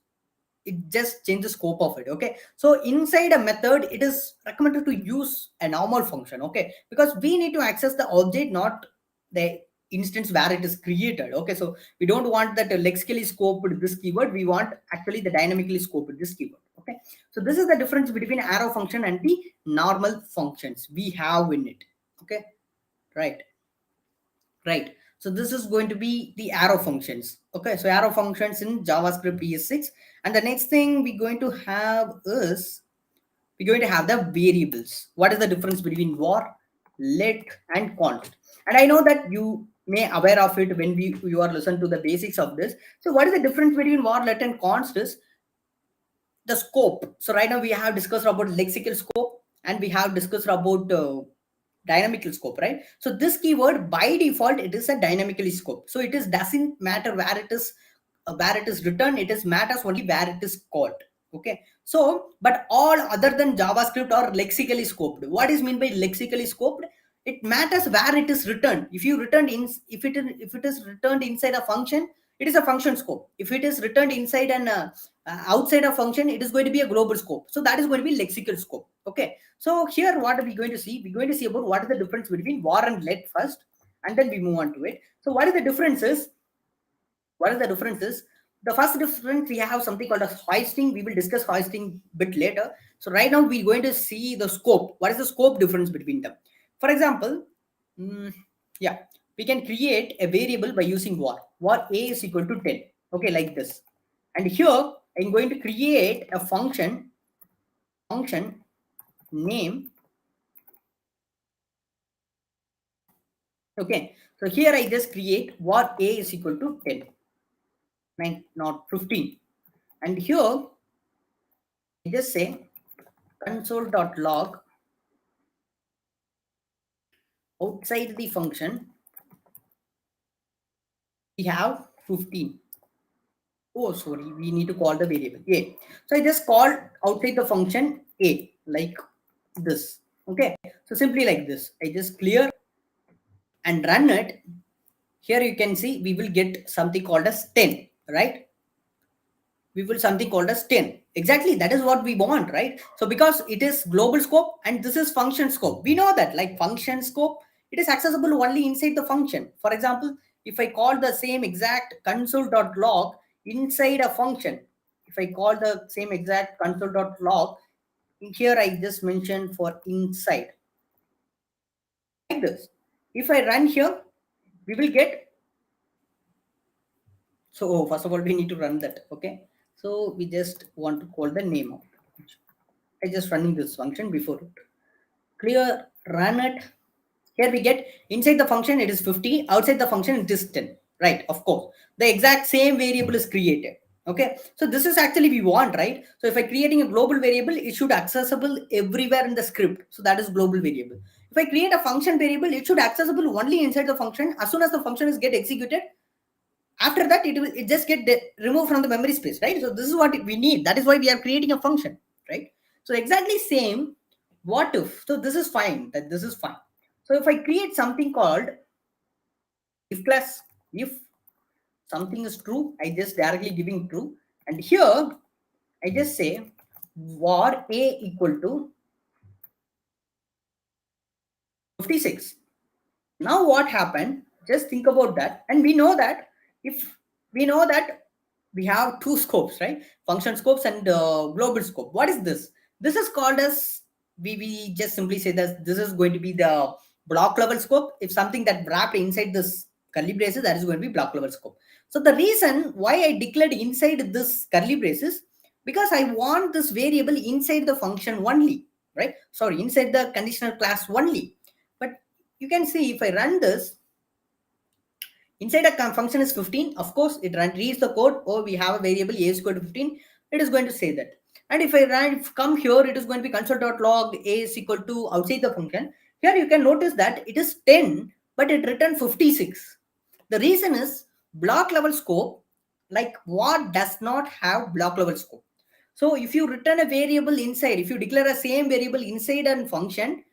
changes the scope of it. Okay, so inside a method, it is recommended to use a normal function. Okay, because we need to access the object, not the instance where it is created. Okay, so we don't want that lexically scoped this keyword, we want actually the dynamically scoped this keyword. Okay, so this is the difference between arrow function and the normal functions we have in it. Okay, right. So this is going to be the arrow functions. Okay, so arrow functions in JavaScript ES6. And the next thing we're going to have is we're going to have the variables. What is the difference between var, let, and const? And I know that you may aware of it when you are listening to the basics of this. So what is the difference between var, let, and const is the scope. So right now we have discussed about lexical scope and we have discussed about dynamical scope, right? So this keyword by default it is a dynamically scope. So it is doesn't matter where it is written, it is matters only where it is called. Okay, so but all other than JavaScript are lexically scoped. What is mean by lexically scoped? It matters where it is written. If you returned in, if it is returned inside a function, it is a function scope. If it is returned inside an outside a function, it is going to be a global scope. So that is going to be lexical scope. Okay, so here what are we going to see? We're going to see about what is the difference between var and let first, and then we move on to it. So what is the differences? The first difference, we have something called as hoisting. We will discuss hoisting a bit later. So right now we're going to see the scope. What is the scope difference between them? For example, yeah, we can create a variable by using var. Var a is equal to 10. Okay, like this. And here I'm going to create a function name. Okay, so here I just create var a is equal to 10, not 15. And here I just say console.log outside the function we have 15. Oh, sorry, we need to call the variable a. So I just call outside the function a like this. Okay, so simply like this. I just clear and run it. Here you can see we will get something called as 10, right? We will something called as 10. Exactly, that is what we want, right? So because it is global scope and this is function scope, we know that like function scope, it is accessible only inside the function. For example, if I call the same exact console.log inside a function, if I call the same exact console.log, here I just mentioned for inside. Like this. If I run here, we will get. So first of all, we need to run that. Okay. So we just want to call the name of it. I just running this function before it. Clear, run it. Here we get inside the function it is 50, outside the function it is 10. Right, of course. The exact same variable is created. Okay, so this is actually we want, right? So if I'm creating a global variable, it should accessible everywhere in the script. So that is global variable. If I create a function variable, it should accessible only inside the function. As soon as the function is get executed, after that it just get removed from the memory space, right? So this is what we need. That is why we are creating a function, right? So exactly same. What if? So this is fine. That this is fine. So if I create something called if class, if something is true, I just directly giving true, and here I just say var a equal to 56. Now what happened? Just think about that, and we know that if we know that we have two scopes, right? Function scopes and global scope. What is this? This is called as we just simply say that this is going to be the block level scope. If something that wrapped inside this curly braces, that is going to be block level scope. So the reason why I declared inside this curly braces, because I want this variable inside the function only, right? Sorry, inside the conditional class only. But you can see if I run this, inside a function is 15. Of course, it reads the code. Oh, we have a variable a is equal to 15. It is going to say that. And if I come here, it is going to be console.log a is equal to outside the function. Here you can notice that it is 10, but it returned 56. The reason is block level scope, like what does not have block level scope. So if you return a variable inside, if you declare a same variable inside a function,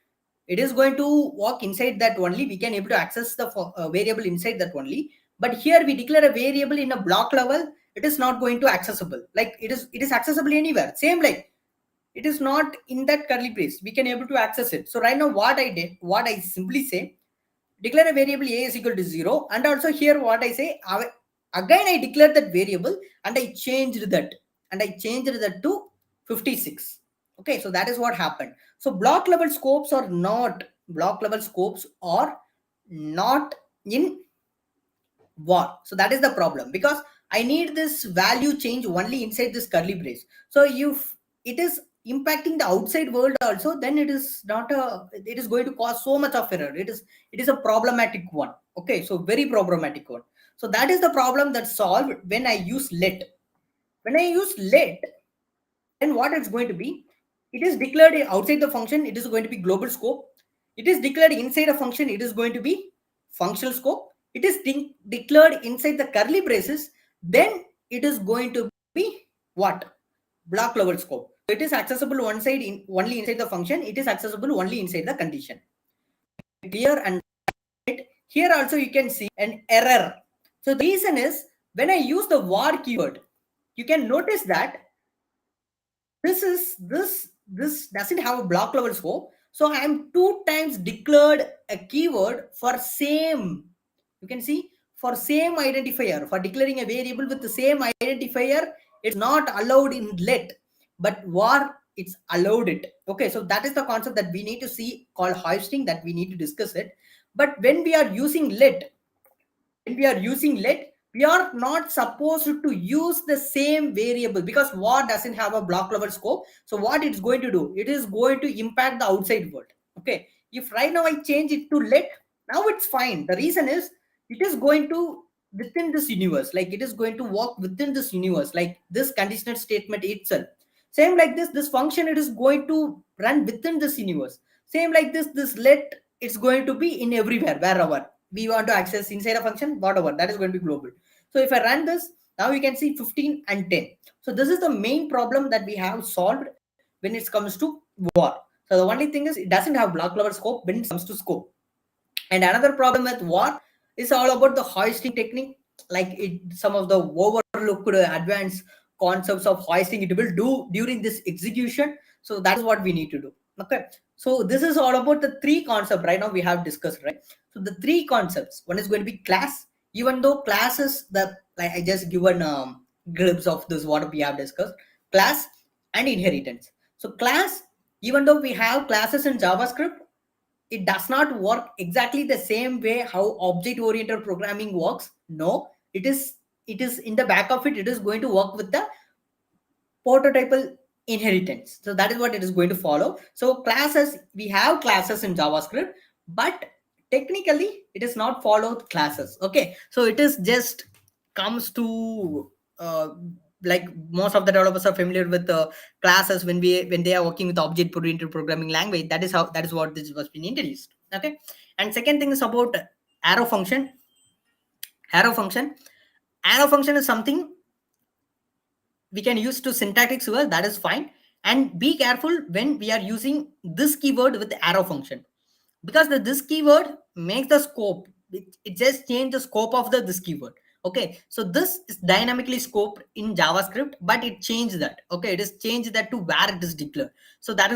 it is going to walk inside that only. We can able to access the variable inside that only. But here we declare a variable in a block level, it is not going to accessible. Like it is accessible anywhere. Same like it is not in that curly brace. We can able to access it. So right now what I did, what I simply say, declare a variable a is equal to 0, and also here what I say, again I declared that variable and I changed that to 56. Okay, so that is what happened. So block level scopes are not in var. So that is the problem, because I need this value change only inside this curly brace. So if it is impacting the outside world also, then it is going to cause so much of error. It is a problematic one. Okay, so very problematic one. So that is the problem that's solved when I use let. When I use let, then what it's going to be, it is declared outside the function, it is going to be global scope. It is declared inside a function, it is going to be functional scope. It is declared inside the curly braces, then it is going to be what? Block level scope. So it is accessible only inside the function, it is accessible only inside the condition. Clear? And here also you can see an error. So the reason is, when I use the var keyword, you can notice that this doesn't have a block level scope. So I am 2 times declared a keyword for same, you can see, for same identifier. For declaring a variable with the same identifier, it's not allowed in let, but var it's allowed it. Okay, so that is the concept that we need to see, called hoisting, that we need to discuss it. But when we are using let, we are not supposed to use the same variable, because var doesn't have a block level scope. So what it's going to do, it is going to impact the outside world. Okay, if right now I change it to let, now it's fine. The reason is, it is going to within this universe, like it is going to work within this universe, like this conditional statement itself. Same like this function, it is going to run within this universe. Same like this let, it's going to be in everywhere, wherever we want to access inside a function, whatever, that is going to be global. So if I run this, now you can see 15 and 10. So this is the main problem that we have solved when it comes to var. So the only thing is, it doesn't have block level scope when it comes to scope. And another problem with var is all about the hoisting technique. Like some of the overlooked advanced concepts of hoisting, it will do during this execution. So that is what we need to do. Okay, so this is all about the 3 concepts right now we have discussed, right? So the 3 concepts, one is going to be class. Even though class is the, like I just given glimpse of this what we have discussed, class and inheritance. So class, even though we have classes in JavaScript, it does not work exactly the same way how object oriented programming works. No, it is in the back of it, it is going to work with the prototypal inheritance. So that is what it is going to follow. So classes, we have classes in JavaScript, but technically it is not followed classes. Okay, so it is just comes to like most of the developers are familiar with classes when they are working with object oriented programming language. That is what this was being introduced. Okay, and second thing is about arrow function. Arrow function is something we can use to syntactics well, that is fine. And be careful when we are using this keyword with the arrow function, because this keyword makes the scope, it just changes the scope of this keyword. Okay, so this is dynamically scoped in JavaScript, but it changed that. Okay, it is changed that to where it is declared. So that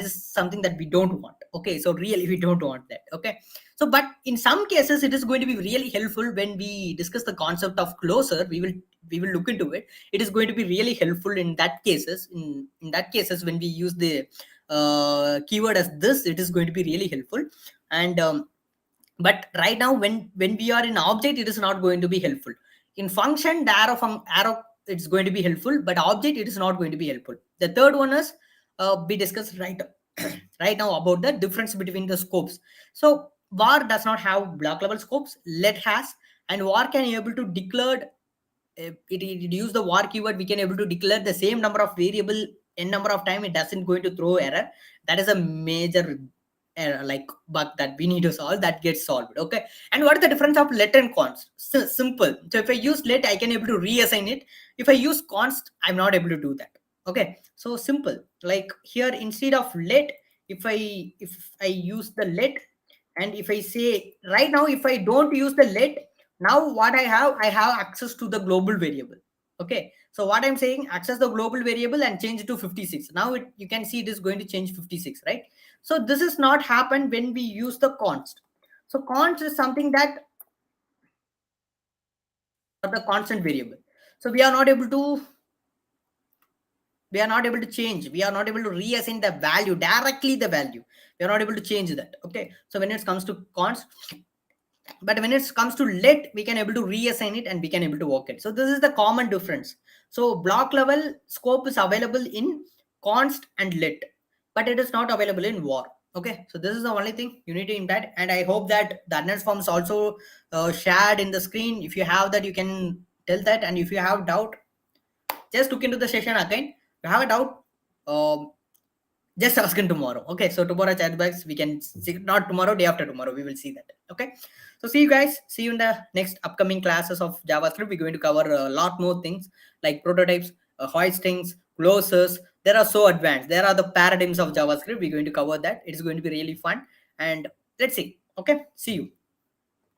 is something that we don't want. Okay, so really we don't want that. Okay, so but in some cases it is going to be really helpful when we discuss the concept of closure. We will look into it. It is going to be really helpful in that cases. In that cases, when we use the keyword as this, it is going to be really helpful. And but right now when we are in object, it is not going to be helpful. In function, the arrow it's going to be helpful, but object it is not going to be helpful. The third one is we discussed right right now about the difference between the scopes. So var does not have block level scopes, let has. And var can be able to declare it use the var keyword, we can able to declare the same number of variable n number of time. It doesn't going to throw error. That is a major error, like bug that we need to solve, that gets solved. Okay, and what is the difference of let and const? Simple. So if I use let, I can able to reassign it. If I use const, I'm not able to do that. Okay, so simple. Like here, instead of let, if I use the let, and if I say right now, if I don't use the let, now what I have access to the global variable. Okay, so what I'm saying, access the global variable and change it to 56. Now you can see it is going to change 56, right? So this is not happen when we use the const. So const is something that the constant variable. So we are not able to change, we are not able to reassign the value directly, the value we are not able to change that. Okay, so when it comes to const, but when it comes to let, we can able to reassign it and we can able to work it. So this is the common difference. So block level scope is available in const and let, but it is not available in var. Okay, so this is the only thing you need to impact, and I hope that the attendance form is also shared in the screen. If you have that, you can tell that, and if you have doubt, just look into the session again. If you have a doubt, just ask him tomorrow. Okay, so tomorrow chat box we can see, not tomorrow, day after tomorrow we will see that. Okay, so see you guys, see you in the next upcoming classes of JavaScript. We're going to cover a lot more things like prototypes, hoistings, closures. There are so advanced, there are the paradigms of JavaScript. We're going to cover that. It's going to be really fun, and let's see. Okay, see you.